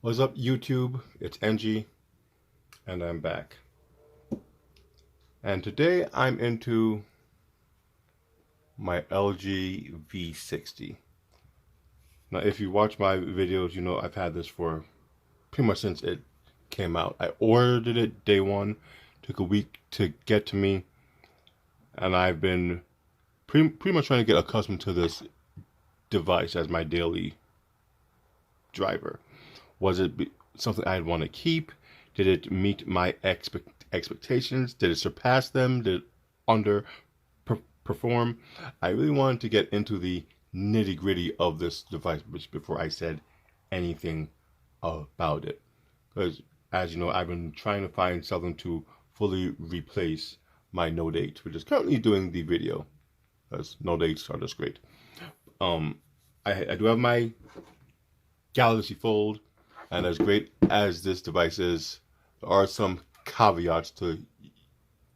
What's up, YouTube? It's NG, and I'm back. And today I'm into my LG V60. Now, if you watch my videos, you know I've had this for pretty much since it came out. I ordered it day one, took a week to get to me, and I've been pretty much trying to get accustomed to this device as my daily driver. Was it something I'd want to keep? Did it meet my expectations? Did it surpass them? Did it underperform? I really wanted to get into the nitty gritty of this device before I said anything about it. Because, as you know, I've been trying to find something to fully replace my Note 8, which is currently doing the video. Because Note 8s are just great. Um, I do have my Galaxy Fold, and as great as this device is, there are some caveats to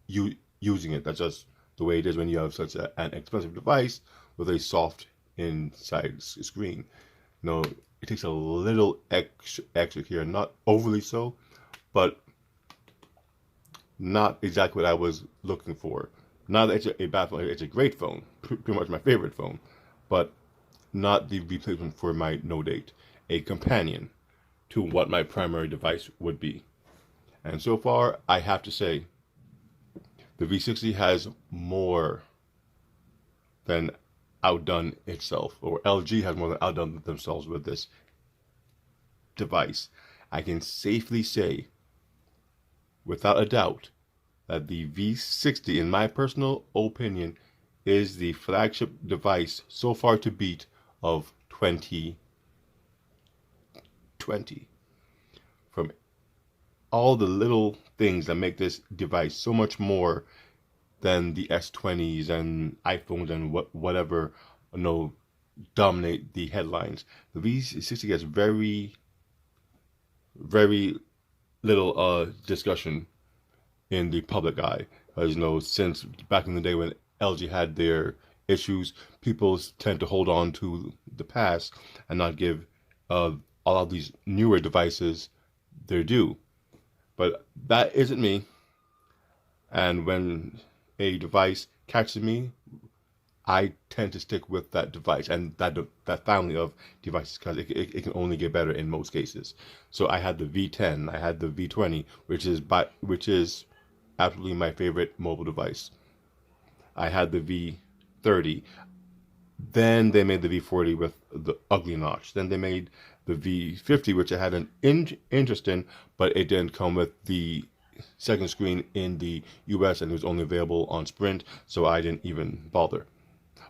using it. That's just the way it is when you have such an expensive device with a soft inside screen. You know, it takes a little extra here, not overly so, but not exactly what I was looking for. Not that it's a bad phone, it's a great phone, pretty much my favorite phone, but not the replacement for my Note 8, a companion to what my primary device would be. And so far, I have to say, the V60 has more than outdone itself, or LG has more than outdone themselves with this device. I can safely say, without a doubt, that the V60, in my personal opinion, is the flagship device so far to beat of 2020. From all the little things that make this device so much more than the S20s and iPhones and whatever, dominate the headlines. The V60 gets very, very little discussion in the public eye. As you know, since back in the day when LG had their issues, people tend to hold on to the past and not give all of these newer devices their due. But that isn't me. And when a device catches me, I tend to stick with that device and that family of devices because it can only get better in most cases. So I had the V10, I had the V20, which is absolutely my favorite mobile device. I had the V30. Then they made the V40 with the ugly notch. Then they made the V50, which I had an interest in, but it didn't come with the second screen in the US and it was only available on Sprint, so I didn't even bother.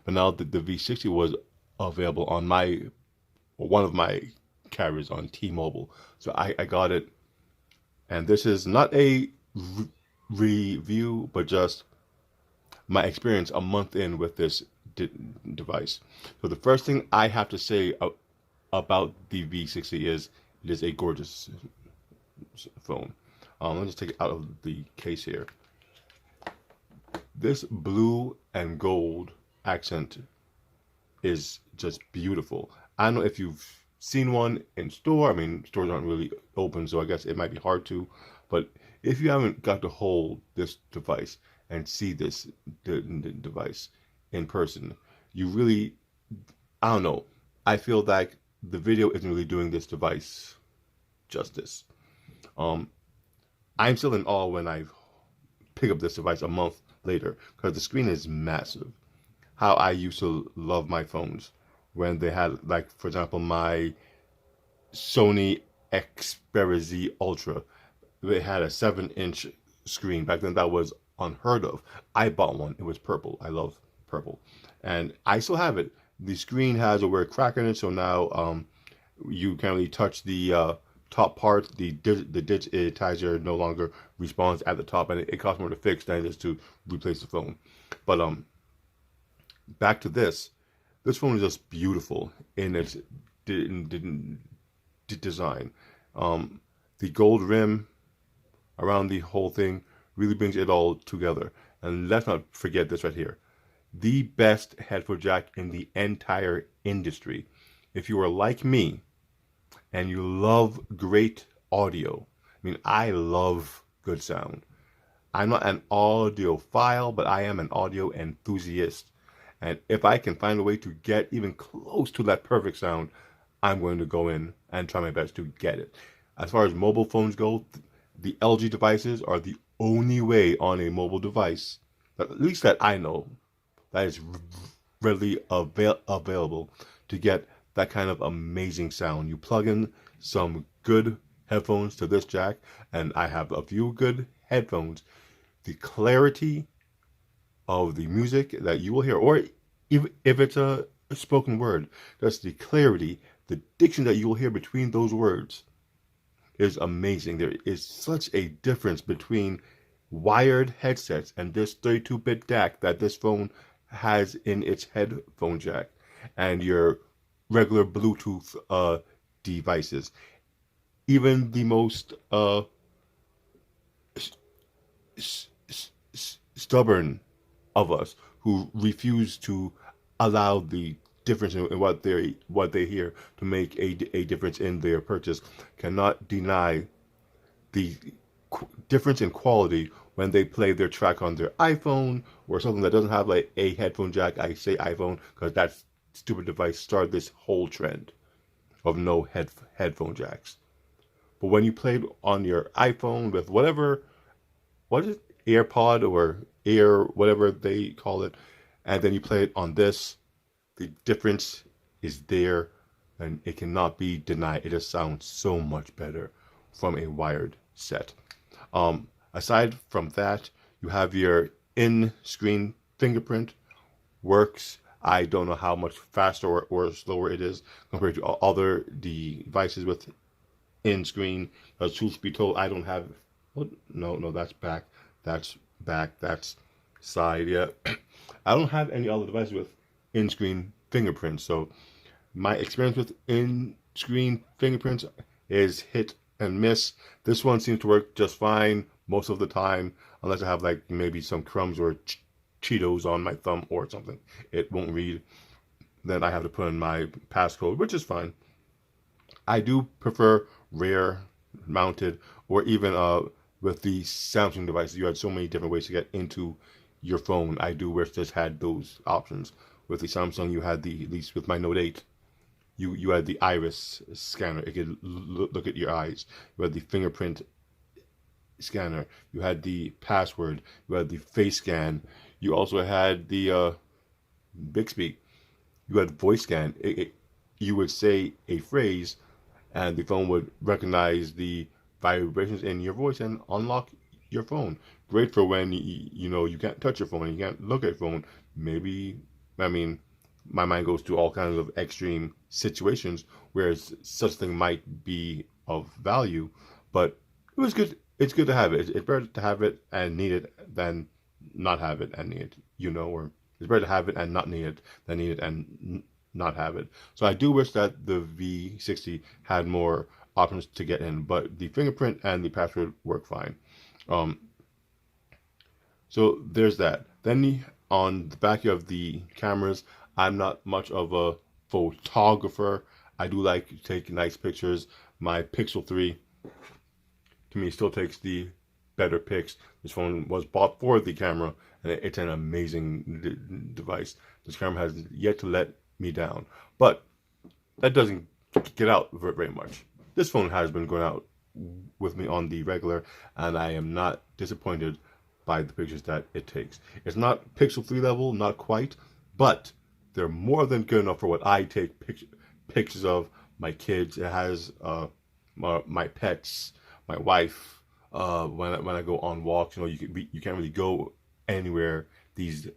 But now the V60 was available on one of my carriers on T-Mobile, so I got it. And this is not a review, but just my experience a month in with this device. So the first thing I have to say about the V60 is it is a gorgeous phone. Let's just take it out of the case here. This blue and gold accent is just beautiful. I don't know if you've seen one in store. I mean, stores aren't really open, so I guess it might be hard to. But if you haven't got to hold this device and see this device in person, you really, I don't know. I feel like the video isn't really doing this device justice. I'm still in awe when I pick up this device a month later because the screen is massive. How I used to love my phones when they had, like, for example, my Sony Xperia Z Ultra. They had a 7-inch screen. Back then, that was unheard of. I bought one. It was purple. I love purple. And I still have it. The screen has a weird crack in it, so now you can't really touch the top part. The digitizer no longer responds at the top, and it costs more to fix than it is to replace the phone. But back to this. This phone is just beautiful in its design. The gold rim around the whole thing really brings it all together. And let's not forget this right here. The best headphone jack in the entire industry. If you are like me and you love great audio, I mean, I love good sound. I'm not an audiophile, but I am an audio enthusiast. And if I can find a way to get even close to that perfect sound, I'm going to go in and try my best to get it. As far as mobile phones go, the LG devices are the only way on a mobile device, at least that I know, that is readily available to get that kind of amazing sound. You plug in some good headphones to this jack, and I have a few good headphones. The clarity of the music that you will hear, or if it's a spoken word, just the clarity, the diction that you will hear between those words is amazing. There is such a difference between wired headsets and this 32-bit DAC that this phone has in its headphone jack and your regular Bluetooth devices. Even the most stubborn of us who refuse to allow the difference in what they hear to make a difference in their purchase cannot deny the difference in quality when they play their track on their iPhone or something that doesn't have like a headphone jack. I say iPhone because that stupid device started this whole trend of no headphone jacks. But when you play on your iPhone with whatever, what is it, AirPod or Air, whatever they call it, and then you play it on this, the difference is there and it cannot be denied. It just sounds so much better from a wired set. Aside from that, you have your in-screen fingerprint, works. I don't know how much faster or slower it is compared to other devices with in-screen. Truth be told, I don't have, oh, no, that's back, that's side, yeah. I don't have any other devices with in-screen fingerprints, so my experience with in-screen fingerprints is hit and miss. This one seems to work just fine most of the time, unless I have like maybe some crumbs or Cheetos on my thumb or something. It won't read. Then I have to put in my passcode, which is fine. I do prefer rear mounted, or even with the Samsung devices, you had so many different ways to get into your phone. I do wish this had those options. With the Samsung, you had the, at least with my Note 8, you had the iris scanner. It could look at your eyes. You had the fingerprint scanner. You had the password. You had the face scan. You also had the Bixby. You had voice scan. You would say a phrase, and the phone would recognize the vibrations in your voice and unlock your phone. Great for when you know you can't touch your phone, you can't look at your phone. Maybe, I mean, my mind goes to all kinds of extreme situations where such thing might be of value, but it was good. It's good to have it. It's better to have it and need it than not have it and need it, you know, or it's better to have it and not need it than need it and not have it. So I do wish that the V60 had more options to get in, but the fingerprint and the password work fine. So there's that. Then on the back of the cameras, I'm not much of a photographer. I do like to take nice pictures. My Pixel 3 to me still takes the better pics. This phone was bought for the camera, and it's an amazing device. This camera has yet to let me down, but that doesn't get out very much. This phone has been going out with me on the regular, and I am not disappointed by the pictures that it takes. It's not Pixel 3 level, not quite, but they're more than good enough for what I take pictures of. My kids, it has my pets, my wife. When I go on walks, you know, you can't really go anywhere these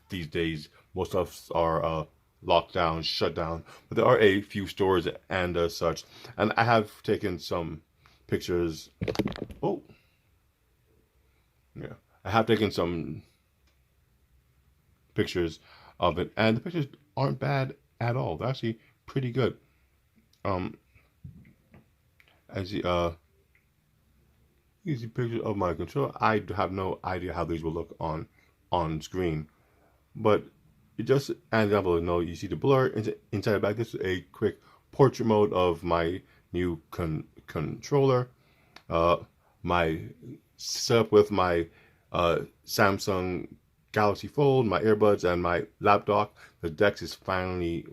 days. Most of us are locked down, shut down, but there are a few stores and such. And I have taken some pictures. Oh, yeah, I have taken some pictures of it, and the pictures aren't bad at all. They're actually pretty good. As you see pictures of my controller, I have no idea how these will look on screen, but it just, and example, you know, you see the blur inside the back. This is a quick portrait mode of my new controller, my setup with my Samsung Galaxy Fold, my earbuds, and my lap dock. The DeX is finally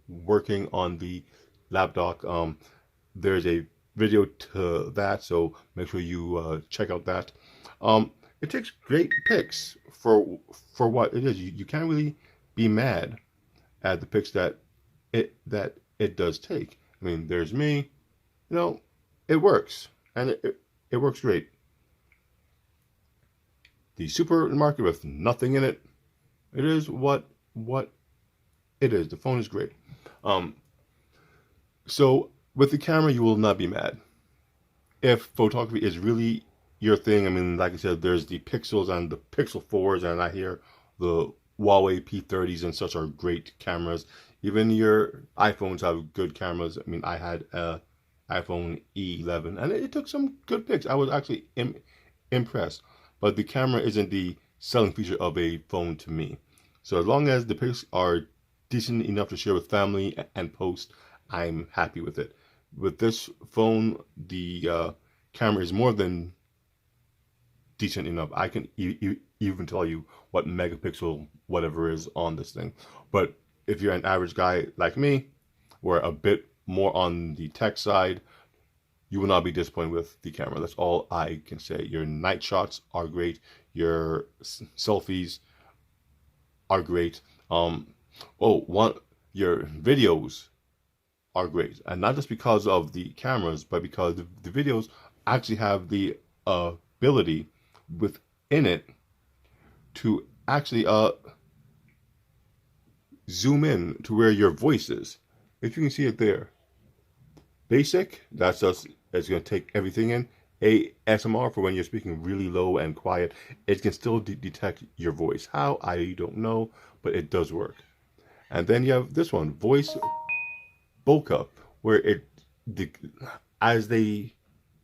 working on the lap dock. There's a video to that, so make sure you check out that. It takes great pics for what it is. You can't really be mad at the pics that it does take. I mean, there's me. You know, it works, and it works great. The supermarket with nothing in it. It is what it is. The phone is great. So with the camera, you will not be mad. If photography is really your thing, I mean, like I said, there's the Pixels and the Pixel 4s, and I hear the Huawei P30s and such are great cameras. Even your iPhones have good cameras. I mean, I had a iPhone E11, and it took some good pics. I was actually impressed. But the camera isn't the selling feature of a phone to me. So as long as the pics are decent enough to share with family and post, I'm happy with it. With this phone, the camera is more than decent enough. I can even tell you what megapixel whatever is on this thing. But if you're an average guy like me, or a bit more on the tech side, you will not be disappointed with the camera. That's all I can say. Your night shots are great. Your selfies are great. Your videos are great, and not just because of the cameras, but because the videos actually have the ability within it to actually zoom in to where your voice is. If you can see it there. Basic, that's just, it's going to take everything in. ASMR, for when you're speaking really low and quiet, it can still detect your voice. How? I don't know, but it does work. And then you have this one, voice bokeh, where as they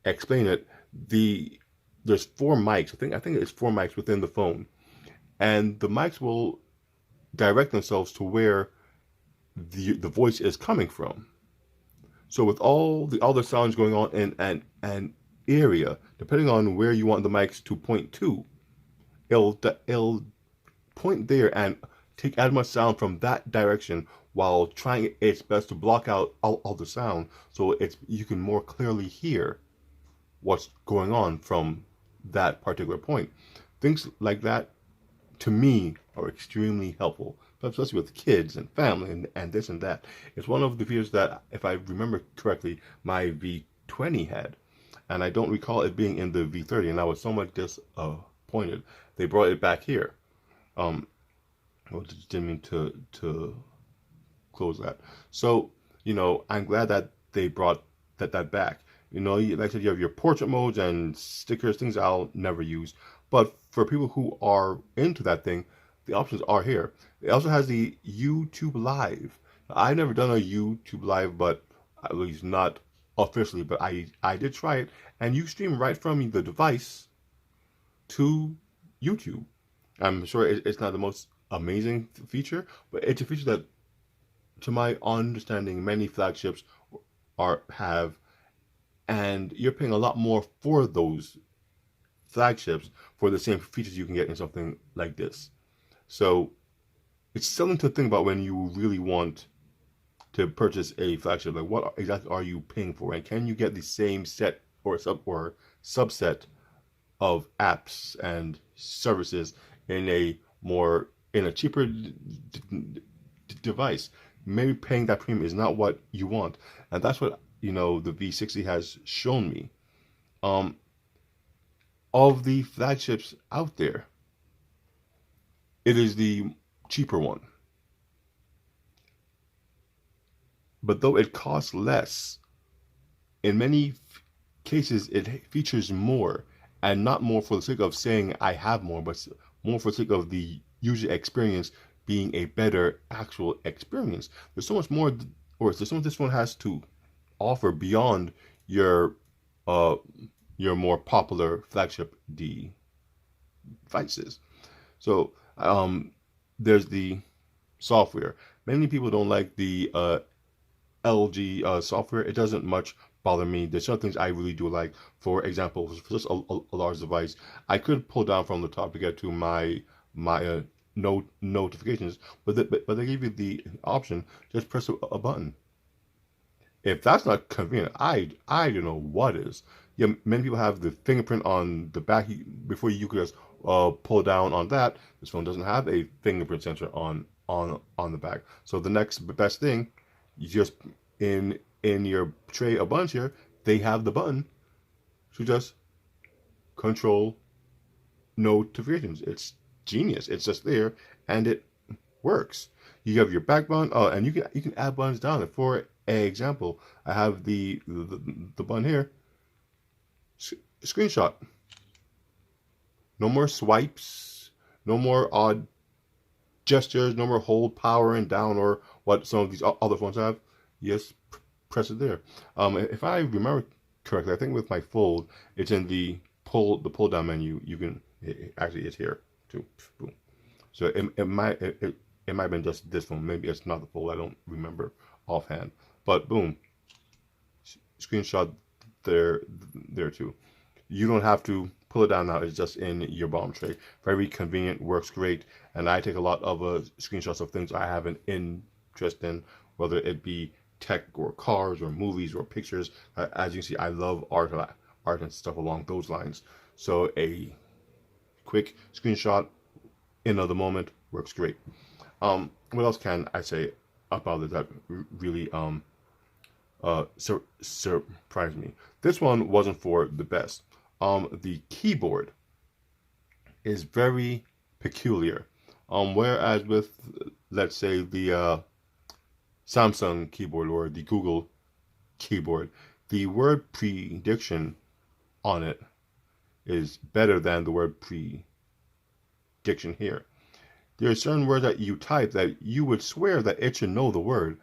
explain it, there's 4 mics. I think it's 4 mics within the phone, and the mics will direct themselves to where the voice is coming from. So with all the other sounds going on in an area, depending on where you want the mics to point to, it'll point there and take as much sound from that direction while trying its best to block out all the sound, so you can more clearly hear what's going on from that particular point. Things like that, to me, are extremely helpful, especially with kids and family and this and that. It's one of the features that, if I remember correctly, my V20 had, and I don't recall it being in the V30, and I was somewhat disappointed. They brought it back here. Well, didn't mean to close that. So, you know, I'm glad that they brought that back. You know, like I said, you have your portrait modes and stickers, things I'll never use. But for people who are into that thing, the options are here. It also has the YouTube Live. I've never done a YouTube Live, but at least not officially, but I did try it, and you stream right from the device to YouTube. I'm sure it's not the most amazing feature, but it's a feature that, to my understanding, many flagships have, and you're paying a lot more for those flagships for the same features you can get in something like this. So it's something to think about when you really want to purchase a flagship. Like, what exactly are you paying for, and can you get the same set or subset of apps and services in a cheaper device? Maybe paying that premium is not what you want, and that's what, you know, the V60 has shown me. Of the flagships out there, it is the cheaper one. But though it costs less, in many cases it features more, and not more for the sake of saying I have more, but more for the sake of the user experience being a better actual experience. There's so much more, or there's so much this one has to offer beyond your more popular flagship devices. So there's the software. Many people don't like the LG software. It doesn't much bother me. There's some things I really do like. For example, for just a large device, I could pull down from the top to get to my notifications, but they give you the option, just press a button. If that's not convenient, I don't know what is. Yeah, many people have the fingerprint on the back. Before you could just pull down on that. This phone doesn't have a fingerprint sensor on the back. So the next best thing, you just in your tray of buttons here, they have the button to just control notifications. It's genius. It's just there and it works. You have your back button, and you can add buttons down. For example, I have the button here. Screenshot. No more swipes. No more odd gestures. No more hold power and down or what some of these other phones have. Yes, press it there. If I remember correctly, I think with my Fold, it's in the pull down menu. You can actually, it's here too. Boom. So it might have been just this phone. Maybe it's not the Fold. I don't remember offhand. But boom, screenshot there too. You don't have to pull it down now. It's just in your bottom tray. Very convenient. Works great. And I take a lot of screenshots of things I have an interest in, whether it be tech or cars or movies or pictures. As you can see, I love art and stuff along those lines. So a quick screenshot in the moment works great. What else can I say about it that really surprised me? This one wasn't for the best. The keyboard is very peculiar. Whereas with, let's say, the Samsung keyboard or the Google keyboard, the word prediction on it is better than the word prediction here. There are certain words that you type that you would swear that it should know the word,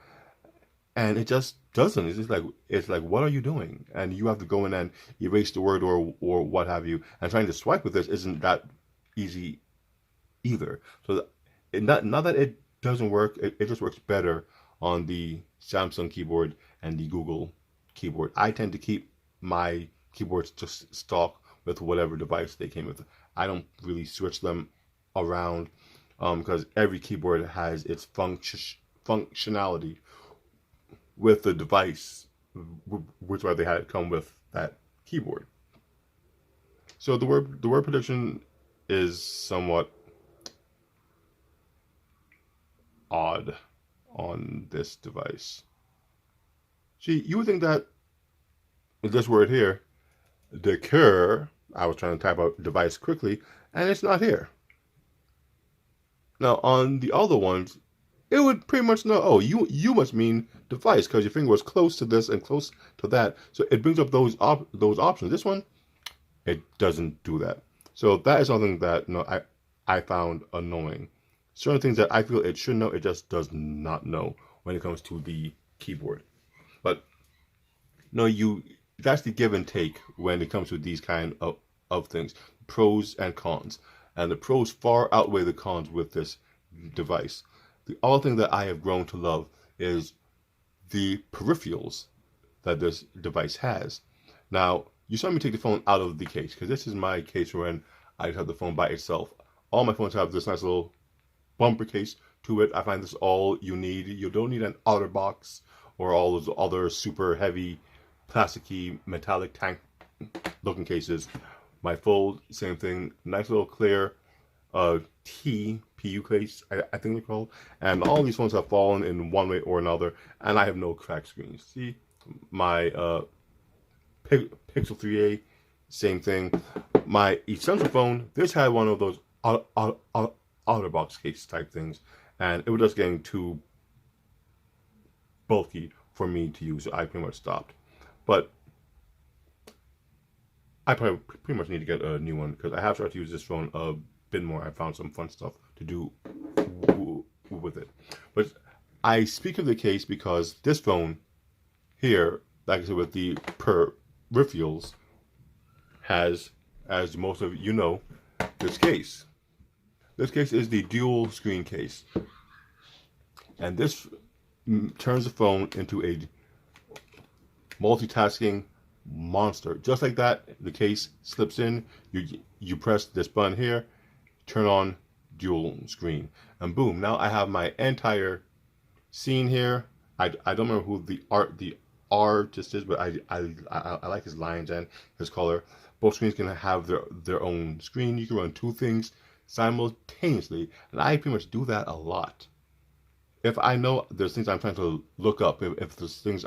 and it just doesn't. It's like what are you doing? And you have to go in and erase the word or what have you. And trying to swipe with this isn't that easy either. So not that it doesn't work, it just works better on the Samsung keyboard and the Google keyboard. I tend to keep my keyboards just stock with whatever device they came with. I don't really switch them around because every keyboard has its functionality with the device, which why they had it come with that keyboard. So the word prediction is somewhat odd on this device. See, you would think that this word here, decur, I was trying to type out device quickly, and it's not here. Now on the other ones, it would pretty much know, oh, you must mean device because your finger was close to this and close to that. So it brings up those options. This one, it doesn't do that. So that is something that I found annoying. Certain things that I feel it should know, it just does not know when it comes to the keyboard. But no, that's the give and take when it comes to these kind of things, pros and cons. And the pros far outweigh the cons with this device. The other thing that I have grown to love is the peripherals that this device has. Now, you saw me take the phone out of the case, because this is my case when I have the phone by itself. All my phones have this nice little bumper case to it. I find this all you need. You don't need an outer box or all those other super heavy, plasticky, metallic tank looking cases. My Fold, same thing. Nice little clear TPU case, I think they're called. And all these phones have fallen in one way or another, and I have no cracked screens. See, my Pixel 3a, same thing. My Essential phone, this had one of those outer box case type things, and it was just getting too bulky for me to use, so I pretty much stopped. But I probably pretty much need to get a new one because I have started to use this phone a bit more. I found some fun stuff to do with it. But I speak of the case because this phone here, like I said, with the peripherals, has, as most of you know, this case. This case is the dual screen case. And this turns the phone into a multitasking monster. Just like that, the case slips in, you press this button here, turn on dual screen, and boom, now I have my entire scene here. I don't remember who the artist is, but I like his lines and his color. Both screens can have their own screen. You can run two things simultaneously, and I pretty much do that a lot. If I know there's things I'm trying to look up, if there's things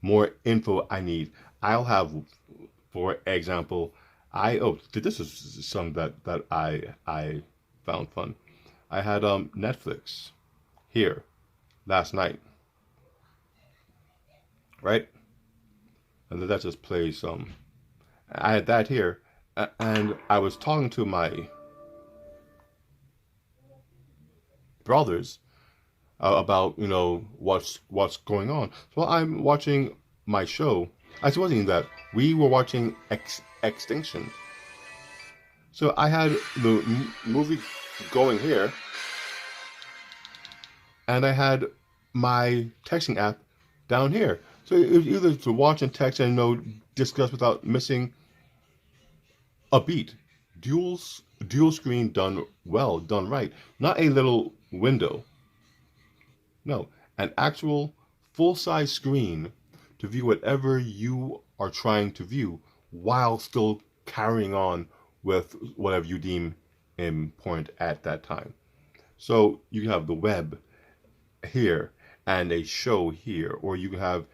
more info I need, I'll have, for example, this is something that I found fun. I had Netflix here last night, right? And that just plays some. I had that here, and I was talking to my brothers about what's going on. So I'm watching my show. I wasn't even that. We were watching Extinction. So I had the movie going here, and I had my texting app down here. So it was either to watch and text and discuss without missing a beat. Dual screen done well, done right. Not a little window. No, an actual full-size screen to view whatever you are trying to view while still carrying on with whatever you deem important at that time. So you can have the web here and a show here, or you can have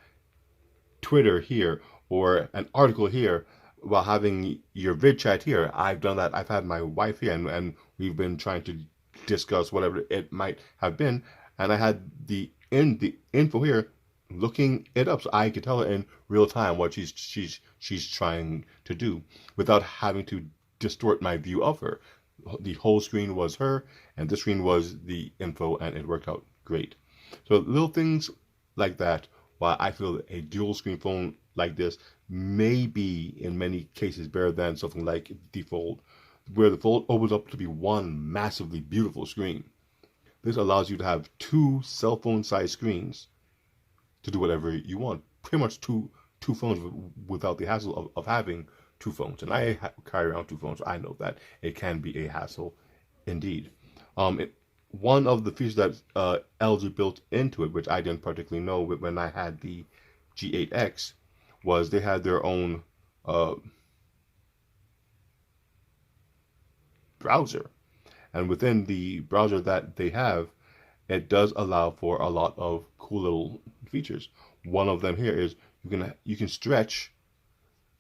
Twitter here or an article here while having your vid chat here. I've done that. I've had my wife here, and we've been trying to discuss whatever it might have been, and I had the info here, looking it up so I could tell her in real time what she's trying to do without having to distort my view of her. The whole screen was her, and this screen was the info, and it worked out great. So little things like that, while I feel a dual screen phone like this may be in many cases better than something like the Fold, where the Fold opens up to be one massively beautiful screen. This allows you to have two cell phone size screens to do whatever you want. Pretty much two phones without the hassle of having two phones. And I carry around two phones, so I know that it can be a hassle indeed. One of the features that LG built into it, which I didn't particularly know when I had the G8X, was they had their own browser. And within the browser that they have, it does allow for a lot of cool little features. One of them here is you can stretch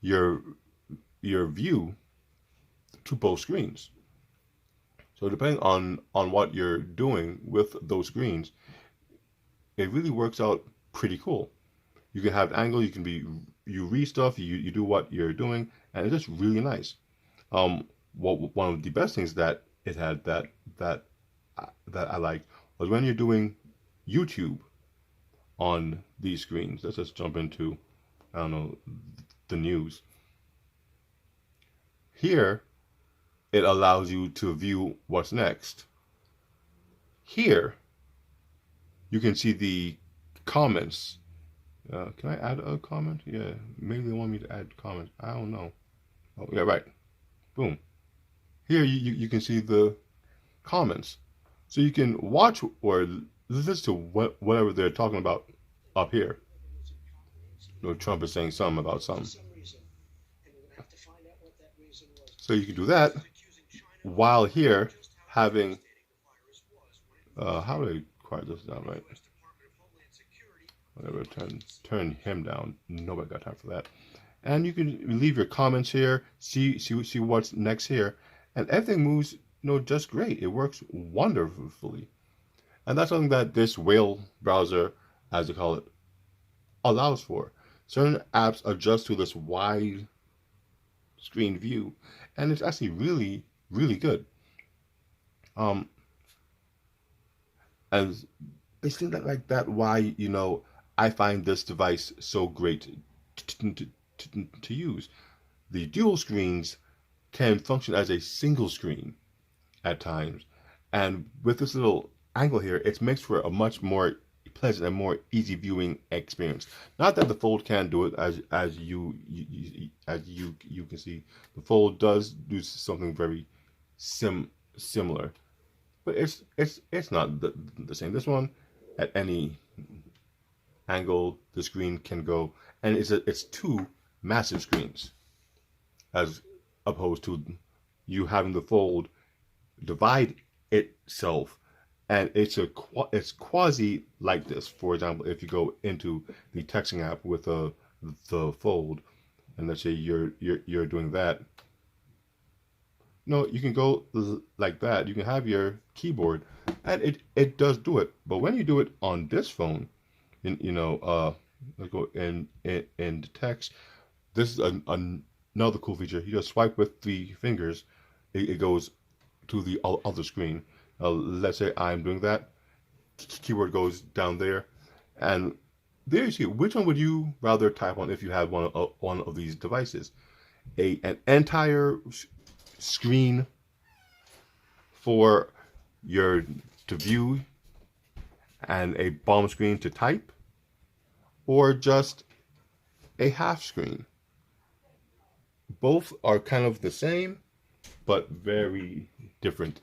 your view to both screens. So depending on what you're doing with those screens, it really works out pretty cool. You can have angle, you read stuff, you do what you're doing, and it's just really nice. One of the best things that it had that I liked was when you're doing YouTube on these screens. Let's just jump into, I don't know, the news. Here, it allows you to view what's next. Here, you can see the comments. Can I add a comment? Yeah, maybe they want me to add comments. I don't know. Oh, yeah, right. Boom. Here, you can see the comments. So you can watch or listen to whatever they're talking about up here. Trump is saying something about something. So you can do that while here having, how do I quiet this down, right? Whatever, turn him down. Nobody got time for that. And you can leave your comments here, see what's next here, and everything moves, just great. It works wonderfully. And that's something that this whale browser, as they call it, allows for. Certain apps adjust to this wide screen view, and it's actually really, really good. And it's things like that why, I find this device so great to use. The dual screens can function as a single screen at times, and with this little angle here, it makes for a much more pleasant and more easy viewing experience. Not that the Fold can't do it, as you can see, the Fold does do something very similar, but it's not the same. This one, at any angle, the screen can go, and it's two massive screens, as opposed to you having the Fold divide itself, and it's quasi like this. For example, if you go into the texting app with the Fold, and let's say you're doing that. No, you can go like that. You can have your keyboard, and it does do it. But when you do it on this phone, let's go in text. This is another cool feature. You just swipe with the fingers, it goes to the other screen. Let's say I'm doing that. Keyboard goes down there, and there you see. Which one would you rather type on if you had one of these devices? An entire screen for your to view and a bomb screen to type, or just a half screen? Both are kind of the same, but very different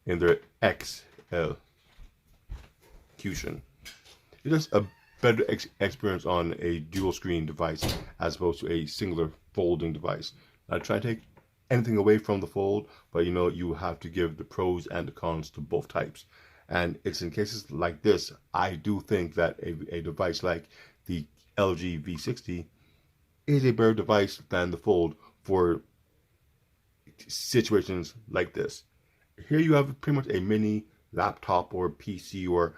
in their execution. It's just a better experience on a dual screen device as opposed to a singular folding device. Not trying to take anything away from the Fold, but you have to give the pros and the cons to both types. And it's in cases like this, I do think that a device like the LG V60 is a better device than the Fold for situations like this. Here you have pretty much a mini laptop or PC or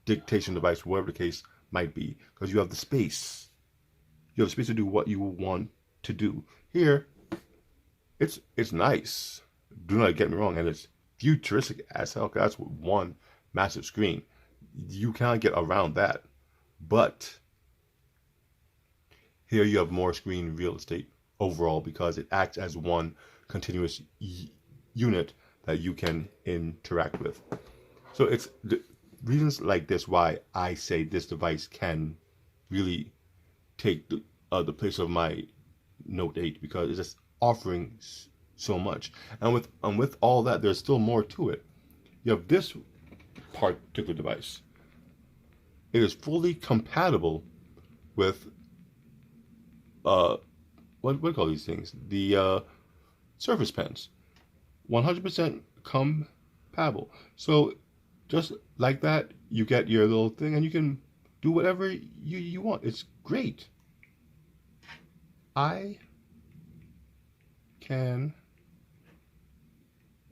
dictation device, whatever the case might be, because you have the space. You have space to do what you want to do. Here, it's nice. Do not get me wrong, and it's futuristic as hell. That's one massive screen. You can't get around that. But here you have more screen real estate overall because it acts as one continuous unit that you can interact with. So it's the reasons like this why I say this device can really take the place of my Note 8, because it's just offering so much. And with all that, there's still more to it. You have this particular device. It is fully compatible with what do you call these things? The Surface Pens. 100% compatible. So just like that, you get your little thing, and you can do whatever you want. It's great. I can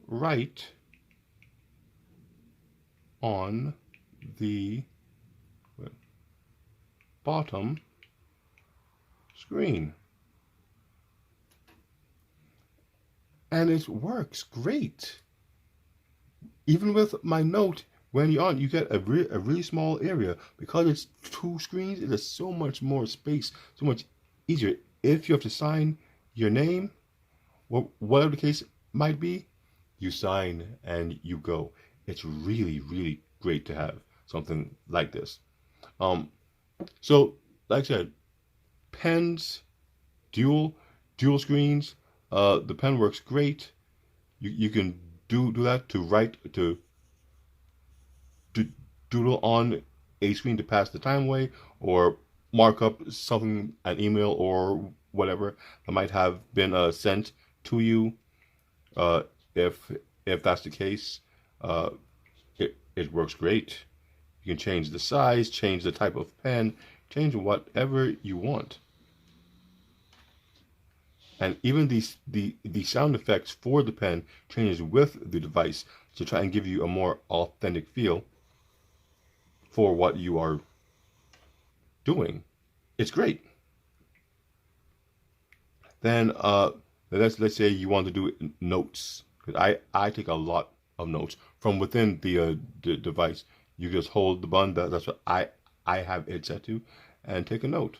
write on the bottom screen, and it works great. Even with my Note, when you're on, you get a really small area. Because it's two screens, it is so much more space, so much easier. If you have to sign your name, or whatever the case might be, you sign and you go. It's really, really great to have something like this. So, like I said, pens, dual screens. The pen works great. You can do that to write, to doodle on a screen to pass the time away, or mark up something, an email or whatever that might have been sent to you. If that's the case, it works great. You can change the size, change the type of pen, change whatever you want. And even the sound effects for the pen changes with the device to try and give you a more authentic feel for what you are doing. It's great. Then let's say you want to do notes, because I take a lot of notes from within the device. You just hold the button. That's what I have it set to, and take a note.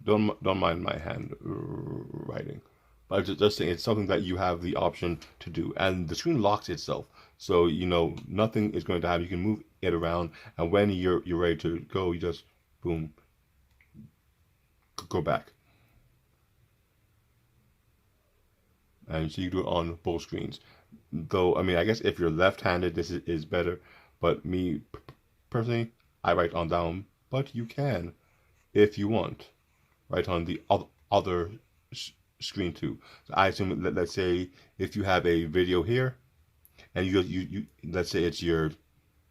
Don't mind my hand writing. But just saying, it's something that you have the option to do, and the screen locks itself. So you know nothing is going to happen. You can move it around, and when you're ready to go, you just boom, go back. And so you do it on both screens. Though, I mean, I guess if you're left-handed, this is better. But me, personally, I write on down. But you can, if you want, write on the other screen too. So I assume, let's say, if you have a video here, and you let's say it's your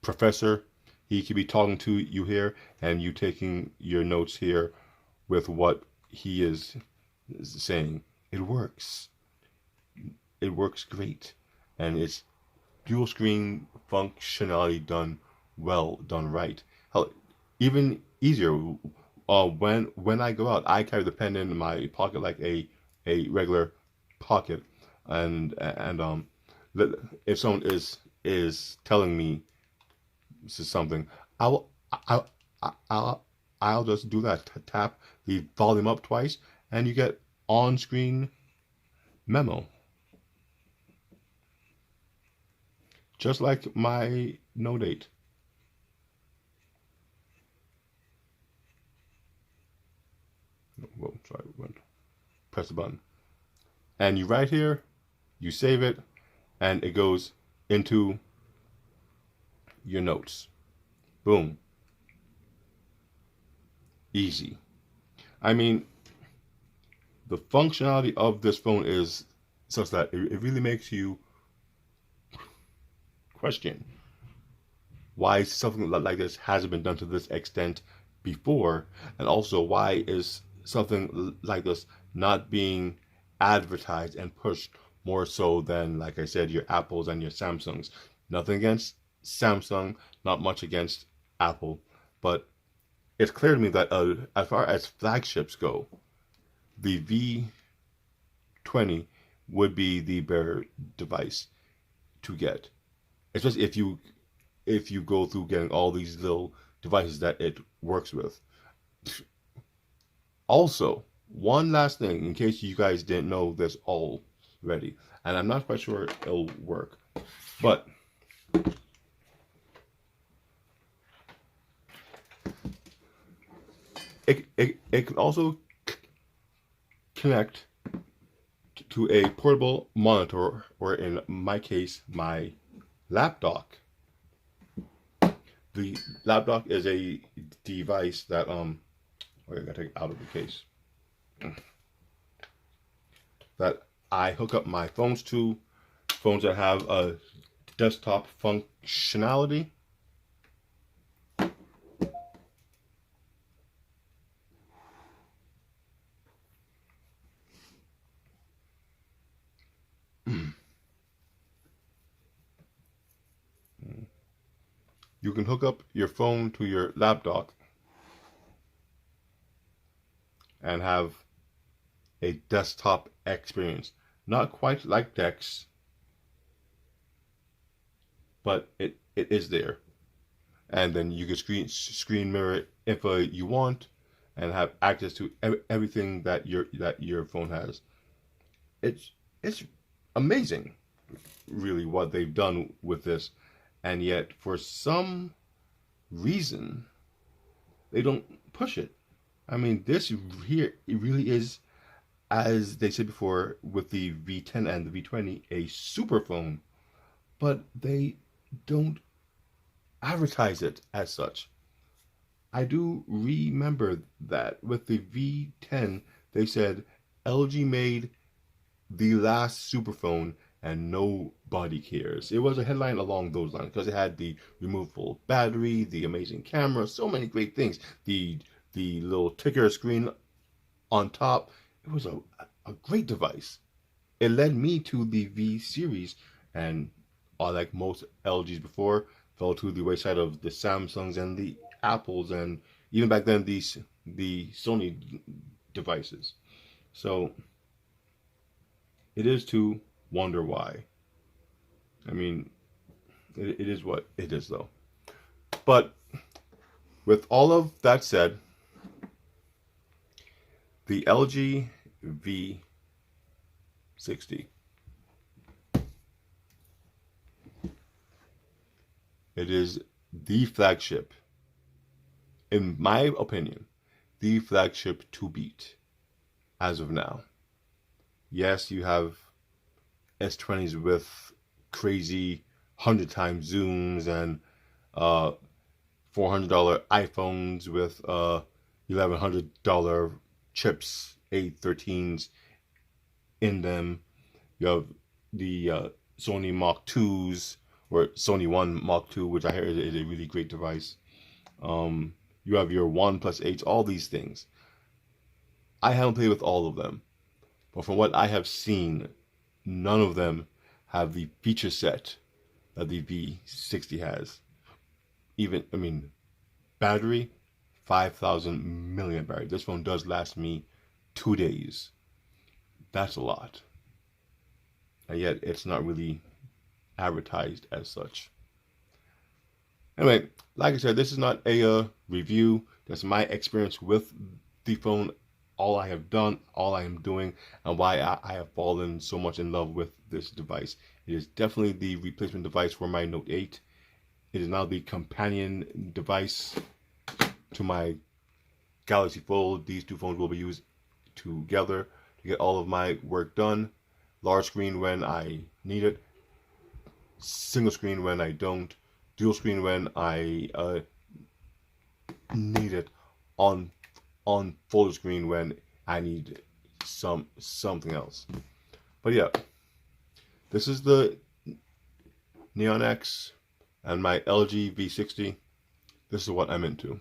professor, he could be talking to you here, and you taking your notes here with what he is saying. It works. It works great, and it's dual screen functionality done well, done right. Hell, even easier. When I go out, I carry the pen in my pocket like a regular pocket, and if someone is telling me something, I'll I'll I'll, I'll just do that. Tap the volume up twice, and you get on-screen memo. Just like my no date. Whoa, sorry, press the button. And you right here, you save it, and it goes into your notes. Boom. Easy. I mean, the functionality of this phone is such that it really makes you question why something like this hasn't been done to this extent before, and also why is something like this not being advertised and pushed more so than, like I said, your Apples and your Samsungs. Nothing against Samsung, not much against Apple, but it's clear to me that as far as flagships go, the V20 would be the better device to get, especially if you go through getting all these little devices that it works with. Also, one last thing, in case you guys didn't know this already, and I'm not quite sure it'll work, but it can also connect to a portable monitor, or in my case, my laptop. The laptop is a device that I gotta take it out of the case, that I hook up my phones to, phones that have a desktop functionality. You can hook up your phone to your laptop and have a desktop experience. Not quite like Dex, but it is there. And then you can screen mirror if you want, and have access to everything that your phone has. It's amazing, really, what they've done with this, and yet for some reason they don't push it. I mean, this here, it really is, as they said before, with the V10 and the V20, a super phone, but they don't advertise it as such. I do remember that with the V10, they said LG made the last super phone and nobody cares. It was a headline along those lines because it had the removable battery, the amazing camera, so many great things. The little ticker screen on top. It was a great device. It led me to the V series, and like most LGs before, fell to the wayside of the Samsungs and the Apples, and even back then the Sony devices. So it is to wonder why. I mean, it is what it is, though. But with all of that said, the LG V60 V60. It is the flagship, in my opinion, the flagship to beat as of now. Yes, you have S20s with crazy 100 times zooms and $400 iPhones with $1,100 chips, A13s in them. You have the Sony Mark IIs, or Sony One Mark II, which I hear is a really great device. You have your OnePlus 8, all these things. I haven't played with all of them, but from what I have seen, none of them have the feature set that the V60 has. Even, I mean, battery, 5,000 milliamp battery. This phone does last me 2 days. That's a lot. And yet, it's not really advertised as such. Anyway, like I said, this is not a review. That's my experience with the phone, all I have done, all I am doing, and why I have fallen so much in love with this device. It is definitely the replacement device for my Note 8. It is now the companion device to my Galaxy Fold. These two phones will be used together to get all of my work done. Large screen when I need it, single screen when I don't, dual screen when I need it, on full screen when I need something else. But yeah, this is the Neon X and my LG V60. This is what I'm into.